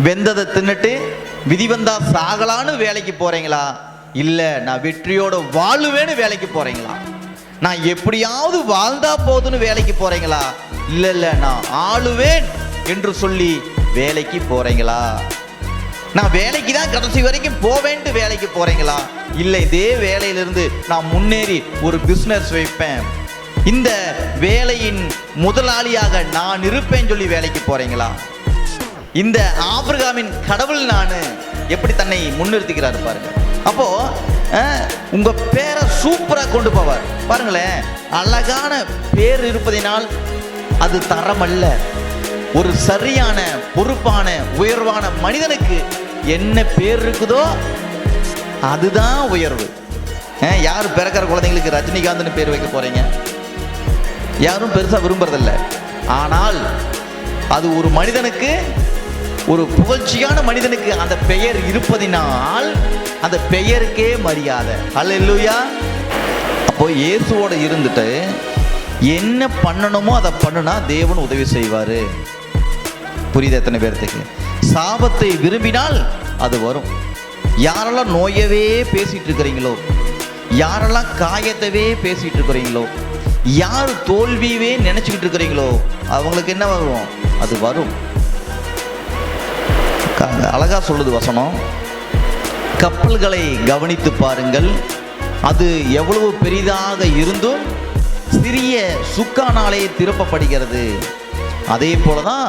வெந்ததை தின்னுட்டு விதி வந்தா சாகலான்னு வேலைக்கு போறீங்களா, இல்லை நான் வெற்றியோட வாழுவேன்னு வேலைக்கு போறீங்களா? நான் எப்படியாவது வாழ்ந்தா போதுன்னு வேலைக்கு போறீங்களா, இல்லை இல்லை நான் ஆளுவேன் என்று சொல்லி வேலைக்கு போறீங்களா? நான் வேலைக்கு தான் கடைசி வரைக்கும் போவேன்ட்டு வேலைக்கு போறீங்களா, இல்லை இதே வேலையிலிருந்து நான் முன்னேறி ஒரு பிஸ்னஸ் வைப்பேன், இந்த வேலையின் முதலாளியாக நான் இருப்பேன் சொல்லி வேலைக்கு போறீங்களா? இந்த ஆபிரகாமின் கடவுள் நான் எப்படி தன்னை முன்னிறுத்திக்கிறாரு பாருங்க. அப்போ உங்க பேரை சூப்பரா கொண்டு போவார் பாருங்களேன். அழகான பேர் இருப்பதினால் அது தரம் அல்ல. ஒரு சரியான பொறுப்பான உயர்வான மனிதனுக்கு என்ன பேர் இருக்குதோ அதுதான் உயர்வு. யார் பிறக்கிற குழந்தைங்களுக்கு ரஜினிகாந்த்னு பேர் வைக்க போறீங்க? யாரும் பெருசா விரும்புறதில்ல. ஆனால் அது ஒரு மனிதனுக்கு, ஒரு புகழ்ச்சியான மனிதனுக்கு அந்த பெயர் இருப்பதினால் அந்த பெயருக்கே மரியாதை. அல்லேலூயா. அப்போ இயேசுவோட இருந்துட்டு என்ன பண்ணணுமோ அதை பண்ணுனா தேவன் உதவி செய்வாரு. புரியுது எத்தனை பேர்த்துக்கு? சாபத்தை விரும்பினால் அது வரும். யாரெல்லாம் நோயவே பேசிட்டு இருக்கிறீங்களோ, யாரெல்லாம் காயத்தவே பேசிட்டு இருக்கிறீங்களோ, யார் தோல்வியவே நினைச்சுக்கிட்டு இருக்கிறீங்களோ அவங்களுக்கு என்ன வரும்? அது வரும். அழகா சொல்லுது வசனம், கப்பல்களை கவனித்து பாருங்கள், அது எவ்வளவு பெரிதாக இருந்தும் சிறிய சுக்கானாலே திருப்பப்படுகிறது. அதே போலதான்